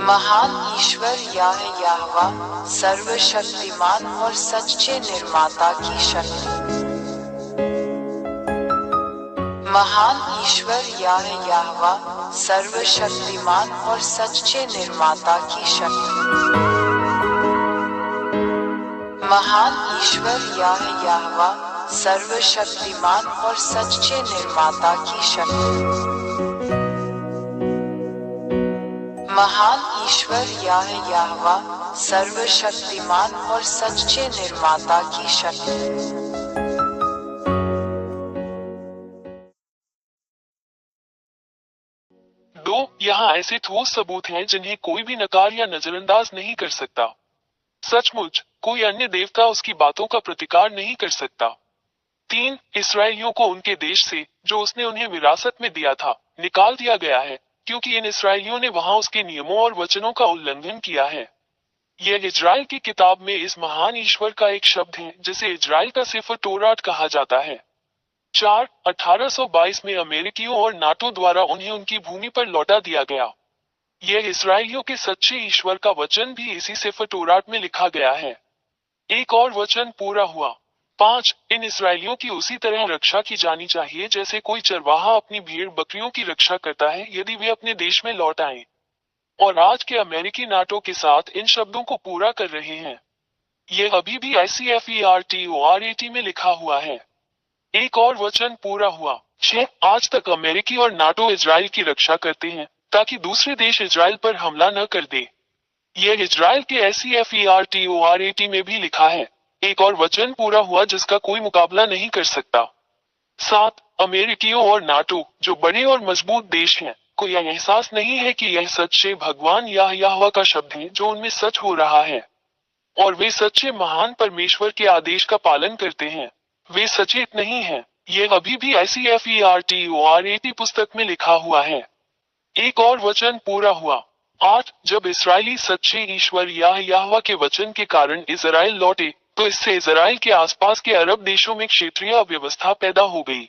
महान ईश्वर याहवा सर्वशक्तिमान और सच्चे निर्माता की शक्ति। महान ईश्वर याहवा सर्वशक्तिमान और सच्चे निर्माता की शक्ति। महान ईश्वर याहवा सर्वशक्तिमान और सच्चे निर्माता की शक्ति। महान ईश्वर याहवा सर्वशक्तिमान और सच्चे निर्माता की शक्ति। यहाँ ऐसे ठोस सबूत हैं जिन्हें कोई भी नकार या नजरअंदाज नहीं कर सकता। सचमुच कोई अन्य देवता उसकी बातों का प्रतिकार नहीं कर सकता। 3. इसराइलियों को उनके देश से, जो उसने उन्हें विरासत में दिया था, निकाल दिया गया है, क्योंकि इन इसराइलियों ने वहां उसके नियमों और वचनों का उल्लंघन किया है। यह इजराइल की किताब में इस महान ईश्वर का एक शब्द है जिसे इजराइल का सिफर तोरात कहा जाता है। 4. 1822 में अमेरिकियों और नाटो द्वारा उन्हें उनकी भूमि पर लौटा दिया गया। यह इसराइलियों के सच्चे ईश्वर का वचन भी इसी सिफर तोरात में लिखा गया है। एक और वचन पूरा हुआ। 5. इन इसराइलियों की उसी तरह रक्षा की जानी चाहिए जैसे कोई चरवाहा अपनी भेड़ बकरियों की रक्षा करता है यदि वे अपने देश में लौट आएं। और आज के अमेरिकी नाटो के साथ इन शब्दों को पूरा कर रहे हैं। यह अभी भी ICFERTORAT में लिखा हुआ है। एक और वचन पूरा हुआ। 6. आज तक अमेरिकी और नाटो इजराइल की रक्षा करते हैं ताकि दूसरे देश इजराइल पर हमला न कर दे। यह इजराइल के ICFERTORAT में भी लिखा है। एक और वचन पूरा हुआ जिसका कोई मुकाबला नहीं कर सकता। 7. अमेरिकियों और नाटो, जो बड़े और मजबूत देश हैं, को यह एहसास नहीं है कि यह सच्चे भगवान याहवा का शब्द है जो उनमें सच हो रहा है, और वे सच्चे महान परमेश्वर के आदेश का पालन करते हैं। वे सचेत नहीं हैं। यह अभी भी ICFERTORAT पुस्तक में लिखा हुआ है। एक और वचन पूरा हुआ। 8. जब इसराइली सच्चे ईश्वर याहवा के वचन के कारण इजराइल लौटे, तो इससे इजराइल के आसपास के अरब देशों में क्षेत्रीय अव्यवस्था पैदा हो गई।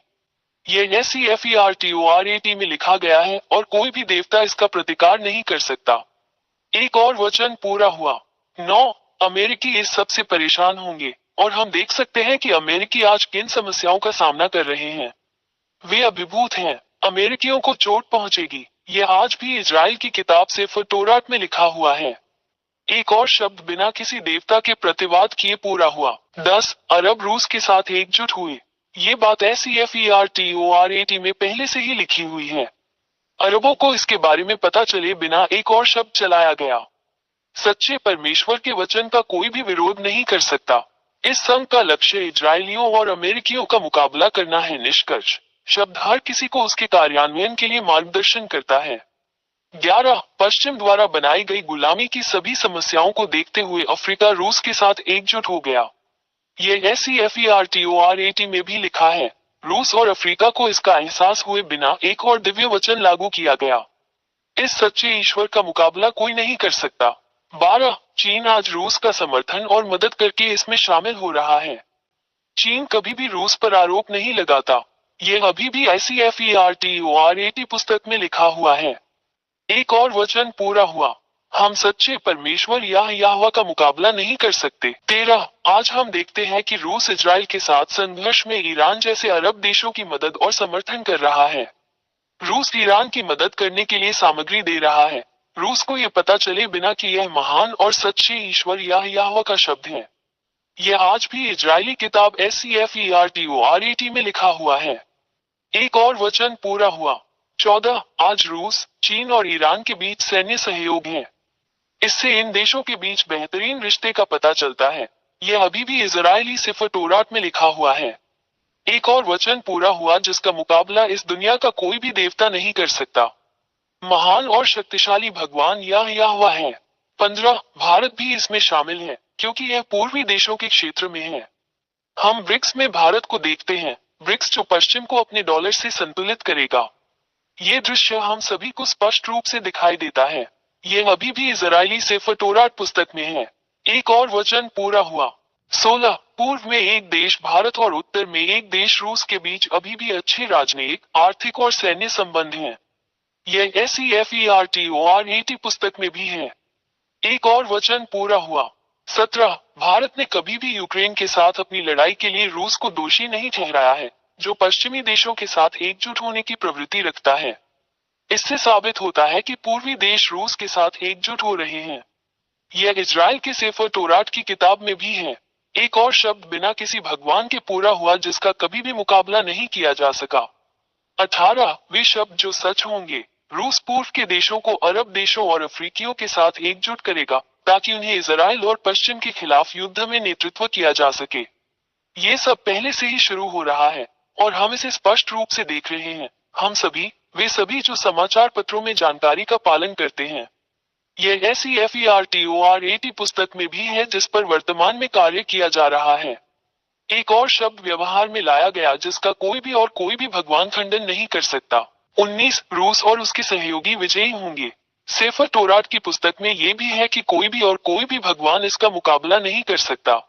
यह ICFERTORAT में लिखा गया है और कोई भी देवता इसका प्रतिकार नहीं कर सकता। एक और वचन पूरा हुआ। 9. अमेरिकी इस सबसे परेशान होंगे, और हम देख सकते हैं कि अमेरिकी आज किन समस्याओं का सामना कर रहे हैं। वे अभिभूत हैं। अमेरिकियों को चोट पहुंचेगी। यह आज भी इजराइल की किताब सिफर तोरात में लिखा हुआ है। एक और शब्द बिना किसी देवता के प्रतिवाद किए पूरा हुआ। 10. अरब रूस के साथ एकजुट हुए। ये बात ICFERTORAT में पहले से ही लिखी हुई है। अरबों को इसके बारे में पता चले बिना एक और शब्द चलाया गया। सच्चे परमेश्वर के वचन का कोई भी विरोध नहीं कर सकता। इस संघ का लक्ष्य इजरायलियों और अमेरिकियों का मुकाबला करना है। निष्कर्ष शब्द हर किसी को उसके कार्यान्वयन के लिए मार्गदर्शन करता है। 11. पश्चिम द्वारा बनाई गई गुलामी की सभी समस्याओं को देखते हुए अफ्रीका रूस के साथ एकजुट हो गया। यह ICFERTORAT में भी लिखा है। रूस और अफ्रीका को इसका एहसास हुए बिना एक और दिव्य वचन लागू किया गया। इस सच्चे ईश्वर का मुकाबला कोई नहीं कर सकता। 12. चीन आज रूस का समर्थन और मदद करके इसमें शामिल हो रहा है। चीन कभी भी रूस पर आरोप नहीं लगाता। यह अभी भी ICFERTORAT पुस्तक में लिखा हुआ है। एक और वचन पूरा हुआ। हम सच्चे परमेश्वर याहवा का मुकाबला नहीं कर सकते। 13. आज हम देखते हैं कि रूस इजराइल के साथ संघर्ष में ईरान जैसे अरब देशों की मदद और समर्थन कर रहा है। रूस ईरान की मदद करने के लिए सामग्री दे रहा है। रूस को यह पता चले बिना कि यह महान और सच्चे ईश्वर याहवा का शब्द है। यह आज भी इजरायली किताब ICFERTORAT में लिखा हुआ है। एक और वचन पूरा हुआ। 14. आज रूस, चीन और ईरान के बीच सैन्य सहयोग है। इससे इन देशों के बीच बेहतरीन रिश्ते का पता चलता है। यह अभी भी इजरायली सिफर तोरात में लिखा हुआ है। एक और वचन पूरा हुआ जिसका मुकाबला इस दुनिया का कोई भी देवता नहीं कर सकता। महान और शक्तिशाली भगवान याहवा है। 15. भारत भी इसमें शामिल है क्योंकि यह पूर्वी देशों के क्षेत्र में है। हम ब्रिक्स में भारत को देखते हैं। ब्रिक्स जो पश्चिम को अपने डॉलर से संतुलित करेगा। ये दृश्य हम सभी को स्पष्ट रूप से दिखाई देता है। यह अभी भी इजरायली सिफर तोरात पुस्तक में है। एक और वचन पूरा हुआ। 16. पूर्व में एक देश भारत और उत्तर में एक देश रूस के बीच अभी भी अच्छे राजनीतिक, आर्थिक और सैन्य संबंध हैं। यह SEFERTORAT पुस्तक में भी है। एक और वचन पूरा हुआ। 17 भारत ने कभी भी यूक्रेन के साथ अपनी लड़ाई के लिए रूस को दोषी नहीं ठहराया है, जो पश्चिमी देशों के साथ एकजुट होने की प्रवृत्ति रखता है। इससे साबित होता है कि पूर्वी देश रूस के साथ एकजुट हो रहे हैं। यह इजराइल के सेफर तोरात की किताब में भी है। एक और शब्द बिना किसी भगवान के पूरा हुआ जिसका कभी भी मुकाबला नहीं किया जा सका। 18 वे शब्द जो सच होंगे। रूस पूर्व के देशों को अरब देशों और अफ्रीकियों के साथ एकजुट करेगा ताकि उन्हें इजराइल और पश्चिम के खिलाफ युद्ध में नेतृत्व किया जा सके। ये सब पहले से ही शुरू हो रहा है और हम इसे स्पष्ट रूप से देख रहे हैं। हम सभी, वे सभी जो समाचार पत्रों में जानकारी का पालन करते हैं। यह SEFERTORAT पुस्तक में भी है जिस पर वर्तमान में कार्य किया जा रहा है। एक और शब्द व्यवहार में लाया गया जिसका कोई भी भगवान खंडन नहीं कर सकता। 19 रूस और उसके सहयोगी विजयी होंगे। सेफर तोरात की पुस्तक में यह भी है कि कोई भी भगवान इसका मुकाबला नहीं कर सकता।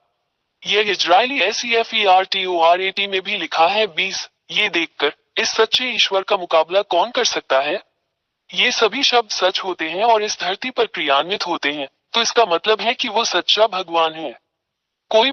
यह इजरायली SEFERTORAT में भी लिखा है। 20 ये देखकर इस सच्चे ईश्वर का मुकाबला कौन कर सकता है। ये सभी शब्द सच होते हैं और इस धरती पर क्रियान्वित होते हैं, तो इसका मतलब है कि वो सच्चा भगवान है। कोई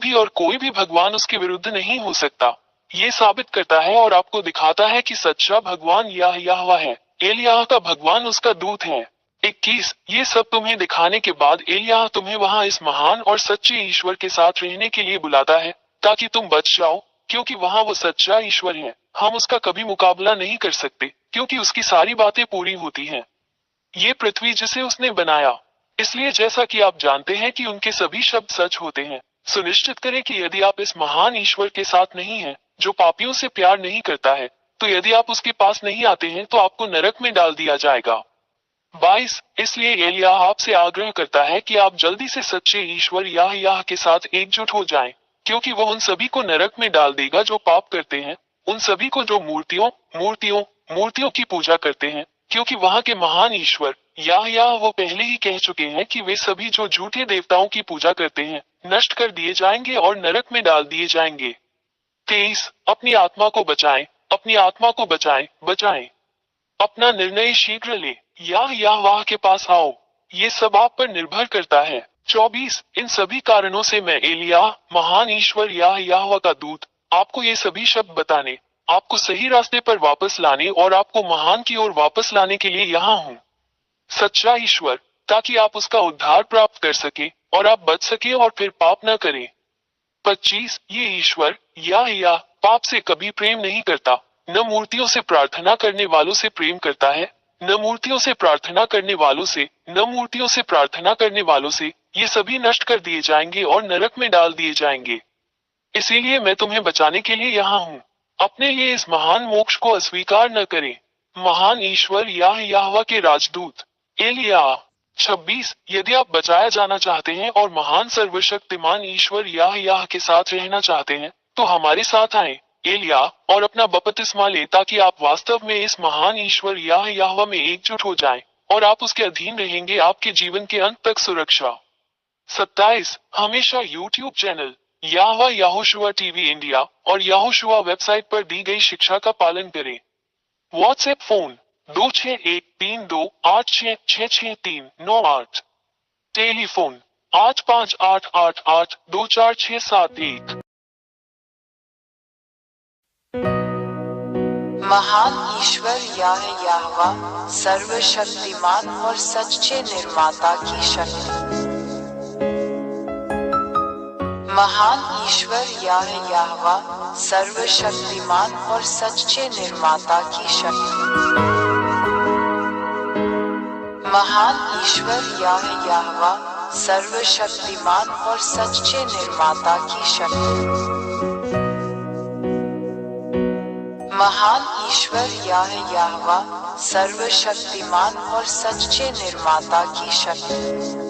भी भगवान उसके विरुद्ध नहीं हो सकता। ये साबित करता है और आपको दिखाता है कि सच्चा भगवान यहोवा है। एलियाह का भगवान उसका दूत है। 21 ये सब तुम्हें दिखाने के बाद एलियाह तुम्हें वहां इस महान और सच्चे ईश्वर के साथ रहने के लिए बुलाता है ताकि तुम बच जाओ, क्योंकि वहां वो सच्चा ईश्वर है। हम उसका कभी मुकाबला नहीं कर सकते क्योंकि उसकी सारी बातें पूरी होती हैं। ये पृथ्वी जिसे उसने बनाया। इसलिए जैसा कि आप जानते हैं कि उनके सभी शब्द सच होते हैं, सुनिश्चित करें कि यदि आप इस महान ईश्वर के साथ नहीं हैं, जो पापियों से प्यार नहीं करता है, तो यदि आप उसके पास नहीं आते हैं तो आपको नरक में डाल दिया जाएगा। 22 इसलिए एलियाह आपसे आग्रह करता है कि आप जल्दी से सच्चे ईश्वर यहोवा के साथ एकजुट हो जाएं, क्योंकि वह उन सभी को नरक में डाल देगा जो पाप करते हैं, उन सभी को जो मूर्तियों की पूजा करते हैं, क्योंकि वहां के महान ईश्वर यहोवा वो पहले ही कह चुके हैं कि वे सभी जो झूठे देवताओं की पूजा करते हैं नष्ट कर दिए जाएंगे और नरक में डाल दिए जाएंगे। 23 अपनी आत्मा को बचाएं। अपना निर्णय शीघ्र ले, यहोवा के पास आओ। ये सब आप पर निर्भर करता है। 24 इन सभी कारणों से मैं एलियाह, महान ईश्वर यहोवा का दूत, आपको ये सभी शब्द बताने, आपको सही रास्ते पर वापस लाने और आपको महान की ओर वापस लाने के लिए यहाँ हूँ। सच्चा ईश्वर, ताकि आप उसका उद्धार प्राप्त कर सके और आप बच सके और फिर पाप न करें। 25 ये ईश्वर यहोवा पाप से कभी प्रेम नहीं करता, न मूर्तियों से प्रार्थना करने वालों से प्रेम करता है, न मूर्तियों से प्रार्थना करने वालों से, ये सभी नष्ट कर दिए जाएंगे और नरक में डाल दिए जाएंगे। इसीलिए मैं तुम्हें बचाने के लिए यहाँ हूँ। अपने लिए इस महान मोक्ष को अस्वीकार न करें। महान ईश्वर यहोवा के राजदूत एलियाह। 26 यदि आप बचाया जाना चाहते हैं और महान सर्वशक्तिमान ईश्वर यहोवा के साथ रहना चाहते हैं, तो हमारे साथ आए एलियाह और अपना बपतिस्मा ले, ताकि आप वास्तव में इस महान ईश्वर यहोवा में एकजुट हो जाएं और आप उसके अधीन रहेंगे आपके जीवन के अंत तक सुरक्षा। 27 हमेशा YouTube channel Yehoshua TV India और यहोशुआ वेबसाइट पर दी गई शिक्षा का पालन करें। WhatsApp phone 26132866639 telephone 8588824671। महान ईश्वर यहोवा सर्वशक्तिमान और सच्चे निर्माता की शक्ति। महान ईश्वर यहोवा सर्वशक्तिमान और सच्चे निर्माता की शक्ति। महान ईश्वर यहोवा सर्वशक्तिमान और सच्चे निर्माता की शक्ति। महान ईश्वर यहोवा सर्वशक्तिमान और सच्चे निर्माता की शक्ति।